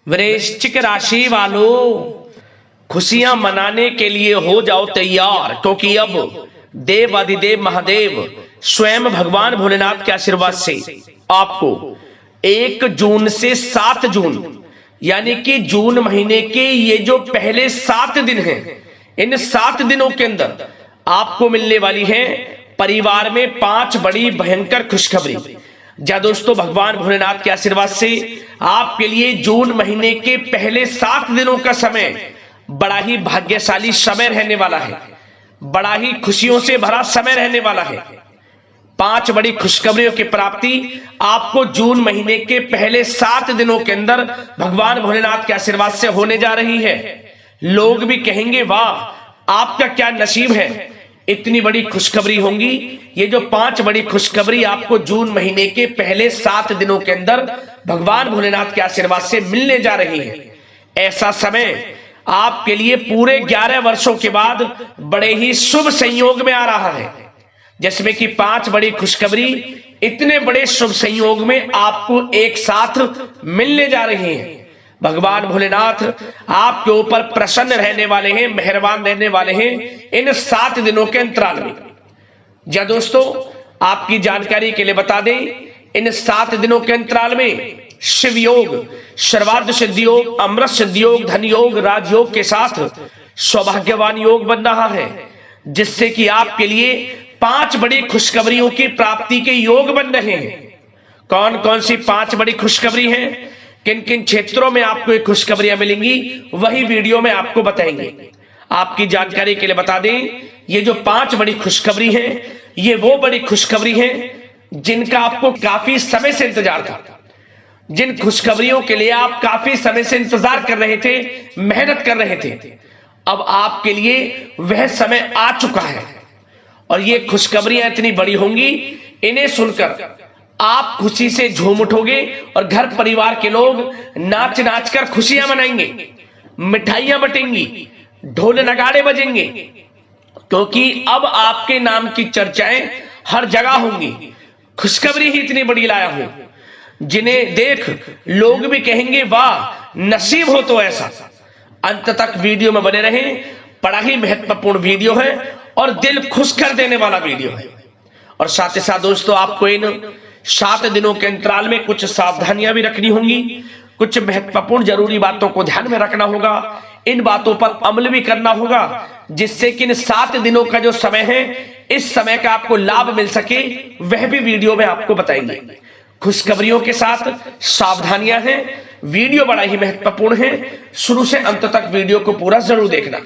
वृश्चिक राशि वालों, खुशियां मनाने के लिए हो जाओ तैयार, क्योंकि अब देवाधिदेव महादेव स्वयं भगवान भोलेनाथ के आशीर्वाद से आपको 1 जून से 7 जून यानी कि जून महीने के ये जो पहले 7 दिन हैं, इन 7 दिनों के अंदर आपको मिलने वाली है परिवार में 5 बड़ी भयंकर खुशखबरी। जा दोस्तों, भगवान भोलेनाथ के आशीर्वाद से आपके लिए जून महीने के पहले 7 दिनों का समय बड़ा ही भाग्यशाली समय रहने वाला है, बड़ा ही खुशियों से भरा समय रहने वाला है। 5 बड़ी खुशखबरियों की प्राप्ति आपको जून महीने के पहले 7 दिनों के अंदर भगवान भोलेनाथ के आशीर्वाद से होने जा रही है। लोग भी कहेंगे वाह आपका क्या नसीब है, इतनी बड़ी खुशखबरी होंगी। ये जो 5 बड़ी खुशखबरी आपको जून महीने के पहले 7 दिनों के अंदर भगवान भोलेनाथ के आशीर्वाद से मिलने जा रही है। ऐसा समय आपके लिए पूरे 11 वर्षों के बाद बड़े ही शुभ संयोग में आ रहा है, जिसमें कि 5 बड़ी खुशखबरी इतने बड़े शुभ संयोग में आपको एक साथ मिलने जा रही हैं। भगवान भोलेनाथ आपके ऊपर प्रसन्न रहने वाले हैं, मेहरबान रहने वाले हैं इन 7 दिनों के अंतराल में। जा दोस्तों, आपकी जानकारी के लिए बता दें, इन 7 दिनों के अंतराल में शिव योग, सर्वार्थ सिद्धि योग, अमृत सिद्धि योग, धन योग, राजयोग के साथ सौभाग्यवान योग बन रहा है, जिससे कि आपके लिए 5 बड़ी खुशखबरियों की प्राप्ति के योग बन रहे हैं। कौन कौन सी 5 बड़ी खुशखबरी हैं, किन किन क्षेत्रों में आपको ये खुशखबरियां मिलेंगी, वही वीडियो में आपको बताएंगे। आपकी जानकारी के लिए बता दें, ये जो 5 बड़ी खुशखबरी हैं, ये वो बड़ी खुशखबरी हैं जिनका आपको काफी समय से इंतजार था, जिन खुशखबरियों के लिए आप काफी समय से इंतजार कर रहे थे, मेहनत कर रहे थे। अब आपके लिए वह समय आ चुका है और ये खुशखबरियां इतनी बड़ी होंगी, इन्हें सुनकर आप खुशी से झूम उठोगे और घर परिवार के लोग नाच नाच कर खुशियां मनाएंगे, मिठाइयां बटेंगी, ढोल नगाड़े बजेंगे, क्योंकि अब आपके नाम की चर्चाएं हर जगह होंगी। खुशखबरी ही इतनी बड़ी लाया हूं, जिन्हें देख लोग भी कहेंगे वाह नसीब हो तो ऐसा। अंत तक वीडियो में बने रहें, बड़ा ही महत्वपूर्ण वीडियो है और दिल खुश कर देने वाला वीडियो है। और साथ ही साथ दोस्तों, आपको इन 7 दिनों के अंतराल में कुछ सावधानियां भी रखनी होंगी, कुछ महत्वपूर्ण जरूरी बातों को ध्यान में रखना होगा, इन बातों पर अमल भी करना होगा, जिससे कि इन 7 दिनों का जो समय है, इस समय का आपको लाभ मिल सके, वह भी वीडियो में आपको बताएंगे। खुशखबरियों के साथ सावधानियां हैं, वीडियो बड़ा ही महत्वपूर्ण है, शुरू से अंत तक वीडियो को पूरा जरूर देखना।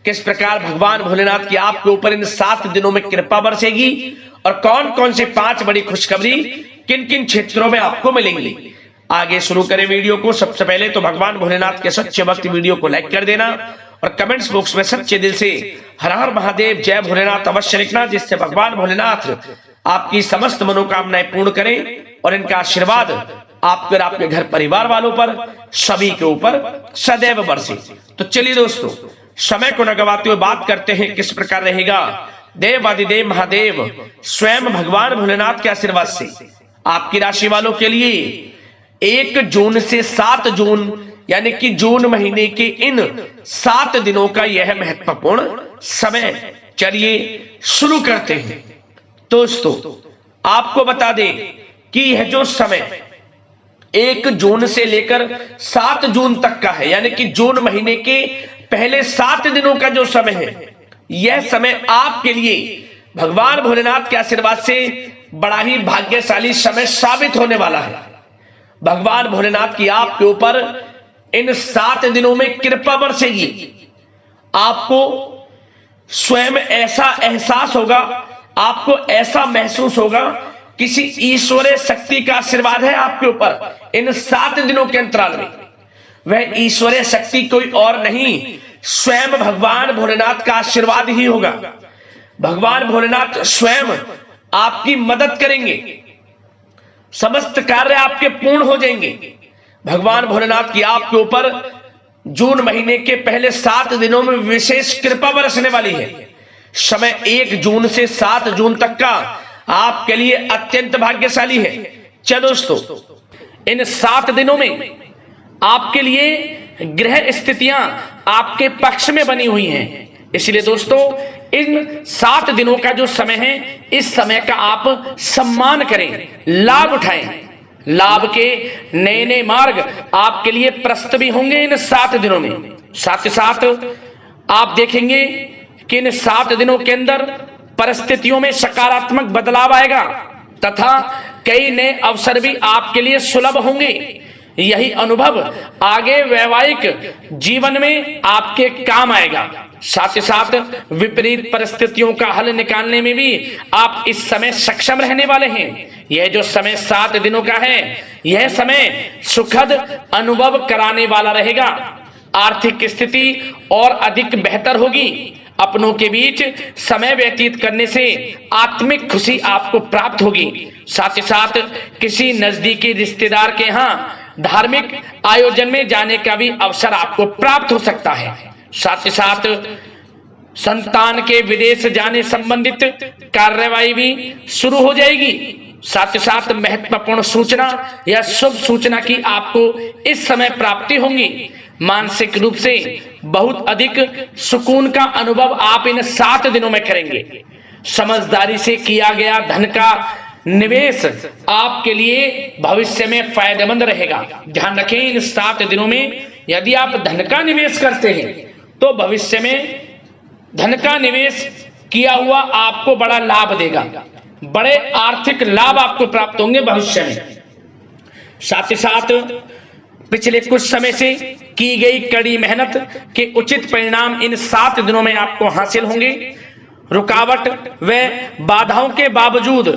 किस प्रकार भगवान भोलेनाथ की आपके ऊपर इन 7 दिनों में कृपा बरसेगी और कौन कौन से 5 बड़ी खुशखबरी किन किन क्षेत्रों में आपको मिलेंगी। आगे शुरू करें वीडियो को। सबसे पहले तो भगवान भोलेनाथ के सच्चे भक्त वीडियो को लाइक कर देना और कमेंट्स बॉक्स में सच्चे दिल से हर हर महादेव जय भोलेनाथ अवश्य लिखना, जिससे भगवान भोलेनाथ आपकी समस्त मनोकामनाएं पूर्ण करें और इनका आशीर्वाद आपके और आपके घर परिवार वालों पर, सभी के ऊपर सदैव बरसे। तो चलिए दोस्तों, समय को न गवाते हुए बात करते हैं किस प्रकार रहेगा देवाधिदेव महादेव स्वयं भगवान भोलेनाथ के आशीर्वाद से आपकी राशि वालों के लिए 1 जून से 7 जून यानी कि जून महीने के इन 7 दिनों का यह महत्वपूर्ण समय। चलिए शुरू करते हैं। दोस्तों, आपको बता दें कि यह जो समय 1 जून से लेकर 7 जून तक का है, यानी कि जून महीने के पहले 7 दिनों का जो समय है, यह समय आपके लिए भगवान भोलेनाथ के आशीर्वाद से बड़ा ही भाग्यशाली समय साबित होने वाला है। भगवान भोलेनाथ की आपके ऊपर इन 7 दिनों में कृपा बरसेगी। आपको स्वयं ऐसा एहसास होगा, आपको ऐसा महसूस होगा किसी ईश्वरीय शक्ति का आशीर्वाद है आपके ऊपर इन 7 दिनों के अंतराल में। वह ईश्वरीय शक्ति कोई और नहीं, स्वयं भगवान भोलेनाथ का आशीर्वाद ही होगा। भगवान भोलेनाथ स्वयं आपकी मदद करेंगे, समस्त कार्य आपके पूर्ण हो जाएंगे। भगवान भोलेनाथ की आपके ऊपर जून महीने के पहले 7 दिनों में विशेष कृपा बरसने वाली है। समय 1 जून से 7 जून तक का आपके लिए अत्यंत भाग्यशाली है। चलो दोस्तों, इन 7 दिनों में आपके लिए ग्रह स्थितियां आपके पक्ष में बनी हुई हैं। इसलिए दोस्तों, इन 7 दिनों का जो समय है, इस समय का आप सम्मान करें, लाभ उठाएं। लाभ के नए नए मार्ग आपके लिए प्रशस्त भी होंगे इन 7 दिनों में। साथ ही साथ आप देखेंगे कि इन 7 दिनों के अंदर परिस्थितियों में सकारात्मक बदलाव आएगा तथा कई नए अवसर भी आपके लिए सुलभ होंगे। यही अनुभव आगे वैवाहिक जीवन में आपके काम आएगा। साथ ही साथ विपरीत परिस्थितियों का हल निकालने में भी आप इस समय सक्षम रहने वाले हैं। यह जो समय 7 दिनों का है, यह समय सुखद अनुभव कराने वाला रहेगा। आर्थिक स्थिति और अधिक बेहतर होगी। अपनों के बीच समय व्यतीत करने से आत्मिक खुशी आपको प्राप्त होगी। साथ ही साथ किसी नजदीकी रिश्तेदार के यहाँ धार्मिक आयोजन में जाने का भी अवसर आपको प्राप्त हो सकता है। साथ ही साथ संतान के विदेश जाने संबंधित कार्यवाही भी शुरू हो जाएगी। साथ ही साथ महत्वपूर्ण सूचना या शुभ सूचना की आपको इस समय प्राप्ति होगी। मानसिक रूप से बहुत अधिक सुकून का अनुभव आप इन 7 दिनों में करेंगे। समझदारी से किया गया धन का निवेश आपके लिए भविष्य में फायदेमंद रहेगा। ध्यान रखें, इन 7 दिनों में यदि आप धन का निवेश करते हैं तो भविष्य में धन का निवेश किया हुआ आपको बड़ा लाभ देगा। बड़े आर्थिक लाभ आपको प्राप्त होंगे भविष्य में। साथ ही साथ पिछले कुछ समय से की गई कड़ी मेहनत के उचित परिणाम इन 7 दिनों में आपको हासिल होंगे। रुकावट व बाधाओं के बावजूद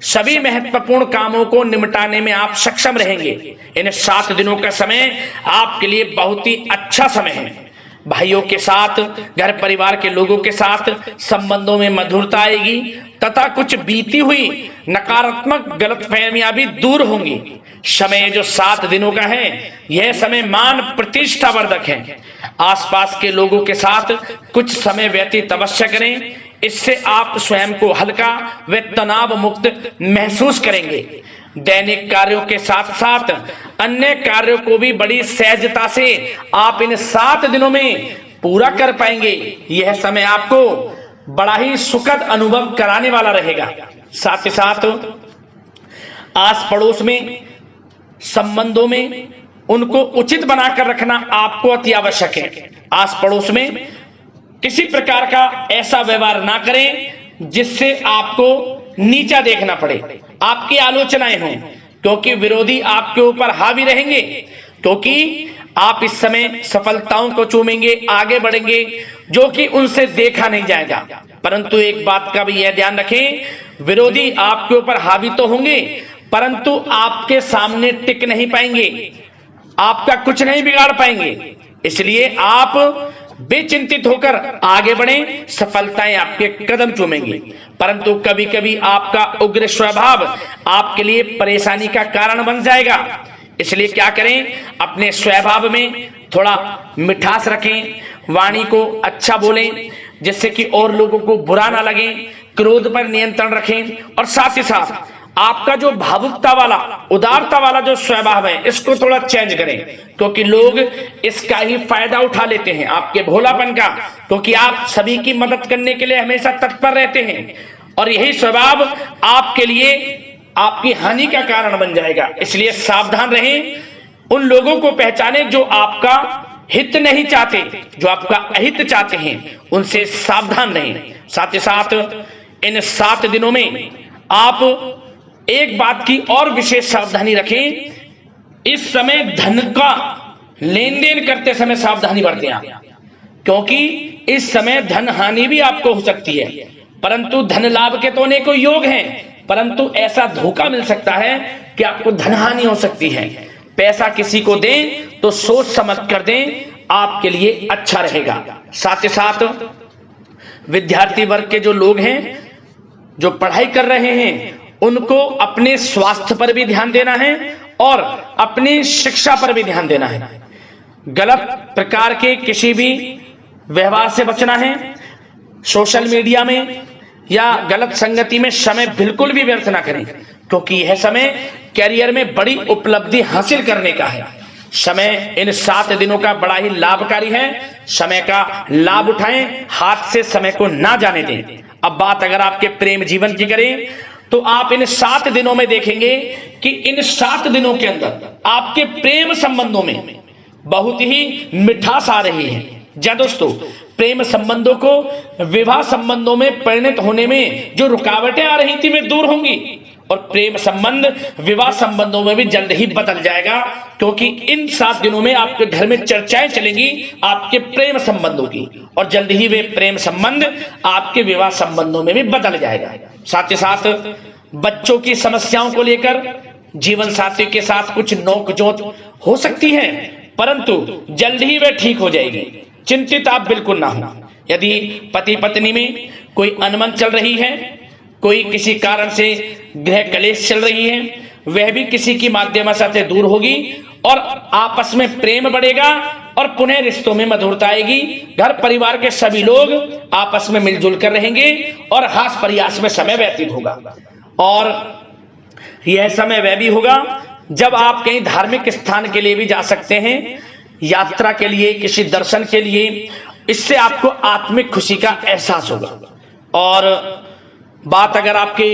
सभी महत्वपूर्ण कामों को निपटाने में आप सक्षम रहेंगे। इन 7 दिनों का समय आपके लिए बहुत ही अच्छा समय है। भाइयों के साथ, घर परिवार के लोगों के साथ संबंधों में मधुरता आएगी तथा कुछ बीती हुई नकारात्मक गलतफहमियां भी दूर होंगी। समय जो 7 दिनों का है, यह समय मान प्रतिष्ठा वर्धक है। आसपास के लोगों के साथ कुछ समय व्यतीत अवश्य करें। इससे आप स्वयं को हल्का व तनाव मुक्त महसूस करेंगे। दैनिक कार्यों के साथ साथ अन्य कार्यों को भी बड़ी सहजता से आप इन 7 दिनों में पूरा कर पाएंगे। यह समय आपको बड़ा ही सुखद अनुभव कराने वाला रहेगा। साथ ही साथ आस पड़ोस में संबंधों में उनको उचित बनाकर रखना आपको अति आवश्यक है। आस पड़ोस में किसी प्रकार का ऐसा व्यवहार ना करें जिससे आपको नीचा देखना पड़े, आपकी आलोचनाएं हों, क्योंकि विरोधी आपके ऊपर हावी रहेंगे। क्योंकि आप इस समय सफलताओं को चूमेंगे, आगे बढ़ेंगे, जो कि उनसे देखा नहीं जाएगा। परंतु एक बात का भी यह ध्यान रखें, विरोधी आपके ऊपर हावी तो होंगे परंतु आपके सामने टिक नहीं पाएंगे, आपका कुछ नहीं बिगाड़ पाएंगे। इसलिए आप बेचिंतित होकर आगे बढ़ें, सफलताएं आपके कदम चूमेंगी। परंतु कभी कभी आपका उग्र स्वभाव आपके लिए परेशानी का कारण बन जाएगा। इसलिए क्या करें, अपने स्वभाव में थोड़ा मिठास रखें, वाणी को अच्छा बोलें जिससे कि और लोगों को बुरा ना लगे, क्रोध पर नियंत्रण रखें। और साथ ही साथ आपका जो भावुकता वाला, उदारता वाला जो स्वभाव है, इसको थोड़ा चेंज करें, क्योंकि लोग इसका ही फायदा उठा लेते हैं, आपके भोलापन का। क्योंकि आप सभी की मदद करने के लिए हमेशा तत्पर रहते हैं और यही स्वभाव आपके लिए आपकी हानि का कारण बन जाएगा। इसलिए सावधान रहें, उन लोगों को पहचानें जो आपका हित नहीं चाहते, जो आपका अहित चाहते हैं, उनसे सावधान रहें। साथ ही साथ इन 7 दिनों में आप एक बात की और विशेष सावधानी रखें, इस समय धन का लेन देन करते समय सावधानी बरतें आप, क्योंकि इस समय धन हानि भी आपको हो सकती है। परंतु धन लाभ के तो अनेकों योग हैं, परंतु ऐसा धोखा मिल सकता है कि आपको धन हानि हो सकती है। पैसा किसी को दें तो सोच समझ कर दें, आपके लिए अच्छा रहेगा। साथ ही साथ विद्यार्थी वर्ग के जो लोग हैं, जो पढ़ाई कर रहे हैं, उनको अपने स्वास्थ्य पर भी ध्यान देना है और अपनी शिक्षा पर भी ध्यान देना है। गलत प्रकार के किसी भी व्यवहार से बचना है। सोशल मीडिया में या गलत संगति में समय बिल्कुल भी व्यर्थ ना करें, क्योंकि यह समय कैरियर में बड़ी उपलब्धि हासिल करने का है। समय इन 7 दिनों का बड़ा ही लाभकारी है। समय का लाभ उठाएं, हाथ से समय को ना जाने दें। अब बात अगर आपके प्रेम जीवन की करें तो आप इन 7 दिनों में देखेंगे कि इन 7 दिनों के अंदर आपके प्रेम संबंधों में बहुत ही मिठास आ रही है। जी दोस्तों, प्रेम संबंधों को विवाह संबंधों में परिणत होने में जो रुकावटें आ रही थी वे दूर होंगी और प्रेम संबंध विवाह संबंधों में भी जल्द ही बदल जाएगा, क्योंकि इन 7 दिनों में आपके घर में चर्चाएं चलेंगी आपके प्रेम संबंधों की और जल्द ही वे प्रेम संबंध आपके विवाह संबंधों में भी बदल जाएगा। साथ ही साथ बच्चों की समस्याओं को लेकर जीवन साथी के साथ कुछ नोकझोंक हो सकती है, परंतु जल्द ही वे ठीक हो जाएगी। चिंतित आप बिल्कुल ना हो। यदि पति पत्नी में कोई अनबन चल रही है, कोई किसी कारण से गृह कलेश चल रही है, वह भी किसी की माध्यम से दूर होगी और आपस में प्रेम बढ़ेगा और पुनः रिश्तों में मधुरता आएगी। घर परिवार के सभी लोग आपस में मिलजुल कर रहेंगे और हास प्रयास में समय व्यतीत होगा। और यह समय वह भी होगा जब आप कहीं धार्मिक स्थान के लिए भी जा सकते हैं, यात्रा के लिए, किसी दर्शन के लिए। इससे आपको आत्मिक खुशी का एहसास होगा। और बात अगर आपके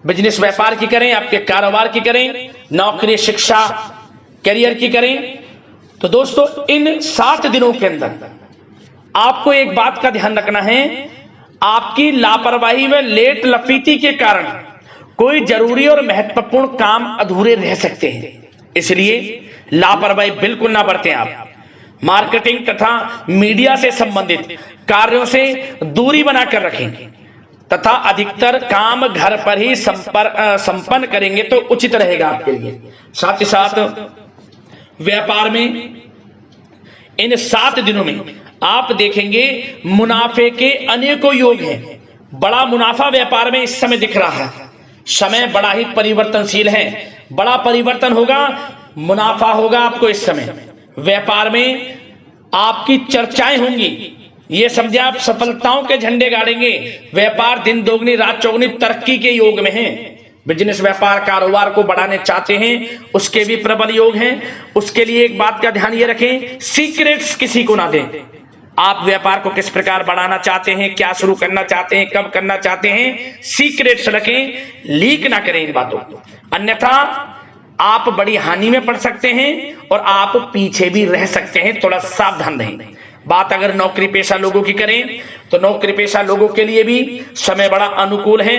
बिजनेस व्यापार की करें, आपके कारोबार की करें, नौकरी, शिक्षा, करियर की करें, तो दोस्तों इन 7 दिनों के अंदर आपको एक बात का ध्यान रखना है, आपकी लापरवाही व लेट लफीती के कारण कोई जरूरी और महत्वपूर्ण काम अधूरे रह सकते हैं। इसलिए लापरवाही बिल्कुल ना बरतें। आप मार्केटिंग तथा मीडिया से संबंधित कार्यों से दूरी बनाकर रखें तथा अधिकतर काम घर पर ही संपन्न करेंगे तो उचित रहेगा आपके लिए। साथ ही साथ व्यापार में इन 7 दिनों में आप देखेंगे मुनाफे के अनेकों योग हैं। बड़ा मुनाफा व्यापार में इस समय दिख रहा है। समय बड़ा ही परिवर्तनशील है, बड़ा परिवर्तन होगा, मुनाफा होगा आपको इस समय। व्यापार में आपकी चर्चाएं होंगी, ये समझे आप सफलताओं के झंडे गाड़ेंगे। व्यापार दिन दोगुनी रात चौगुनी तरक्की के योग में है। बिजनेस व्यापार कारोबार को बढ़ाने चाहते हैं, उसके भी प्रबल योग हैं। उसके लिए एक बात का ध्यान ये रखें, सीक्रेट्स किसी को ना दें। आप व्यापार को किस प्रकार बढ़ाना चाहते हैं, क्या शुरू करना चाहते हैं, कब करना चाहते हैं, सीक्रेट्स रखें, लीक ना करें इन बातों को, अन्यथा आप बड़ी हानि में पड़ सकते हैं और आप पीछे भी रह सकते हैं। थोड़ा सावधान रहें। बात अगर नौकरी पेशा लोगों की करें तो नौकरी पेशा लोगों के लिए भी समय बड़ा अनुकूल है।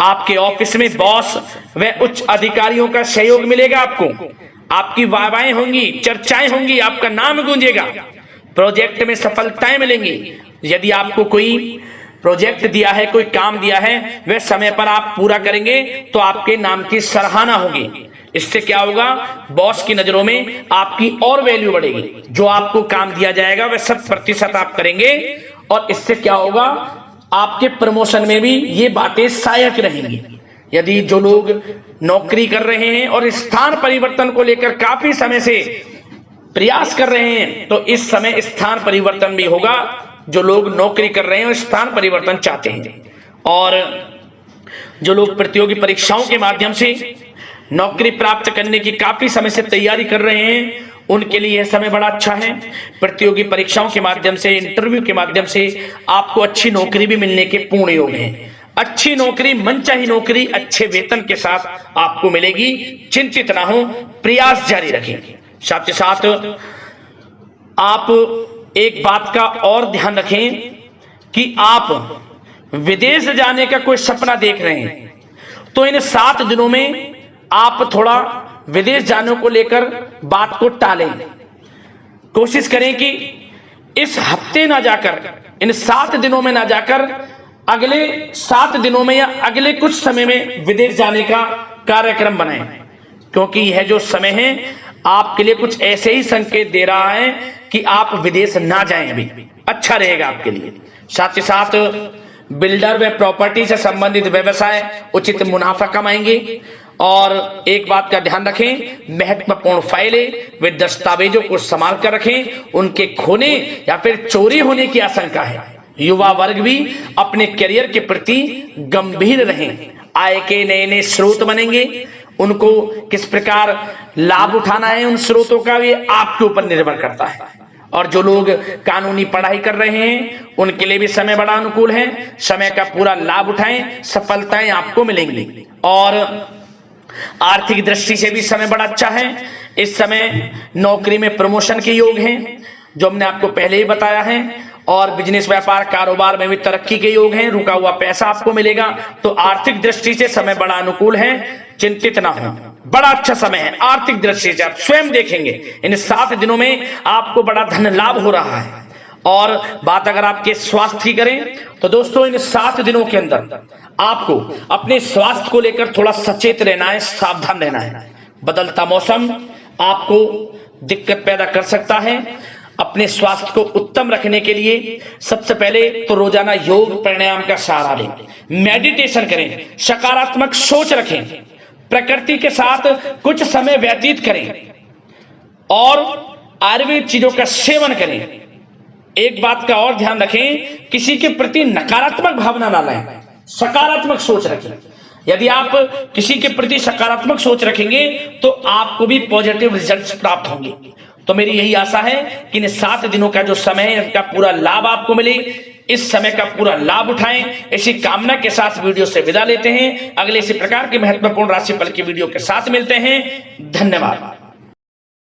आपके ऑफिस में बॉस व उच्च अधिकारियों का सहयोग मिलेगा आपको, आपकी वाहवाहें होंगी, चर्चाएं होंगी, आपका नाम गूंजेगा, प्रोजेक्ट में सफलताएं मिलेंगी। यदि आपको कोई प्रोजेक्ट दिया है, कोई काम दिया है, वह समय पर आप पूरा करेंगे तो आपके नाम की सराहना होगी। इससे क्या होगा, बॉस की नजरों में आपकी और वैल्यू बढ़ेगी। जो आपको काम दिया जाएगा वह 100% आप करेंगे और इससे क्या होगा, आपके प्रमोशन में भी ये बातें सहायक रहेंगी। यदि जो लोग नौकरी कर रहे हैं और स्थान परिवर्तन को लेकर काफी समय से प्रयास कर रहे हैं, तो इस समय स्थान परिवर्तन भी होगा। जो लोग नौकरी कर रहे हैं और स्थान परिवर्तन चाहते हैं, और जो लोग प्रतियोगी परीक्षाओं के माध्यम से नौकरी प्राप्त करने की काफी समय से तैयारी कर रहे हैं, उनके लिए यह समय बड़ा अच्छा है। प्रतियोगी परीक्षाओं के माध्यम से, इंटरव्यू के माध्यम से आपको अच्छी नौकरी भी मिलने के पूर्ण योग हैं। अच्छी नौकरी, मनचाही नौकरी अच्छे वेतन के साथ आपको मिलेगी। चिंतित ना हो, प्रयास जारी रखें। साथ ही साथ आप एक बात का और ध्यान रखें कि आप विदेश जाने का कोई सपना देख रहे हैं तो इन 7 दिनों में आप थोड़ा विदेश जाने को लेकर बात को टालें। कोशिश करें कि इस हफ्ते ना जाकर, इन 7 दिनों में ना जाकर, अगले 7 दिनों में या अगले कुछ समय में विदेश जाने का कार्यक्रम बनाएं, क्योंकि यह जो समय है आपके लिए कुछ ऐसे ही संकेत दे रहा है कि आप विदेश ना जाएं, अभी अच्छा रहेगा आपके लिए। साथ ही साथ बिल्डर व प्रॉपर्टी से संबंधित व्यवसाय उचित मुनाफा कमाएंगे। और एक बात का ध्यान रखें, महत्वपूर्ण फाइलें व दस्तावेजों को संभाल कर रखें, उनके खोने या फिर चोरी होने की आशंका है। युवा वर्ग भी अपने करियर के प्रति गंभीर रहें, आय के नए नए स्रोत बनेंगे उनको किस प्रकार लाभ उठाना है उन स्रोतों का, ये आपके ऊपर निर्भर करता है। और जो लोग कानूनी पढ़ाई कर रहे हैं उनके लिए भी समय बड़ा अनुकूल है। समय का पूरा लाभ उठाएं, सफलताएं आपको मिलेंगी। और आर्थिक दृष्टि से भी समय बड़ा अच्छा है। इस समय नौकरी में प्रमोशन के योग हैं, जो हमने आपको पहले ही बताया है। और बिजनेस, व्यापार, कारोबार में भी तरक्की के योग हैं। रुका हुआ पैसा आपको मिलेगा। तो आर्थिक दृष्टि से समय बड़ा अनुकूल है, चिंतित ना हो, बड़ा अच्छा समय है। आर्थिक दृष्टि से आप स्वयं देखेंगे इन 7 दिनों में आपको बड़ा धन लाभ हो रहा है। और बात अगर आपके स्वास्थ्य की करें तो दोस्तों इन 7 दिनों के अंदर आपको अपने स्वास्थ्य को लेकर थोड़ा सचेत रहना है, सावधान रहना है। बदलता मौसम आपको दिक्कत पैदा कर सकता है। अपने स्वास्थ्य को उत्तम रखने के लिए सबसे पहले तो रोजाना योग प्राणायाम का सहारा लें, मेडिटेशन करें, सकारात्मक सोच रखें, प्रकृति के साथ कुछ समय व्यतीत करें और आयुर्वेद चीजों का सेवन करें। एक बात का और ध्यान रखें, किसी के प्रति नकारात्मक भावना ना लाएं, सकारात्मक सोच रखें। यदि आप किसी के प्रति सकारात्मक सोच रखेंगे तो आपको भी पॉजिटिव रिजल्ट्स प्राप्त होंगे। तो मेरी यही आशा है कि इन 7 दिनों का जो समय है इसका पूरा लाभ आपको मिले। इस समय का पूरा लाभ उठाएं, इसी कामना के साथ वीडियो से विदा लेते हैं। अगले इसी प्रकार के महत्वपूर्ण राशिफल की वीडियो के साथ मिलते हैं। धन्यवाद।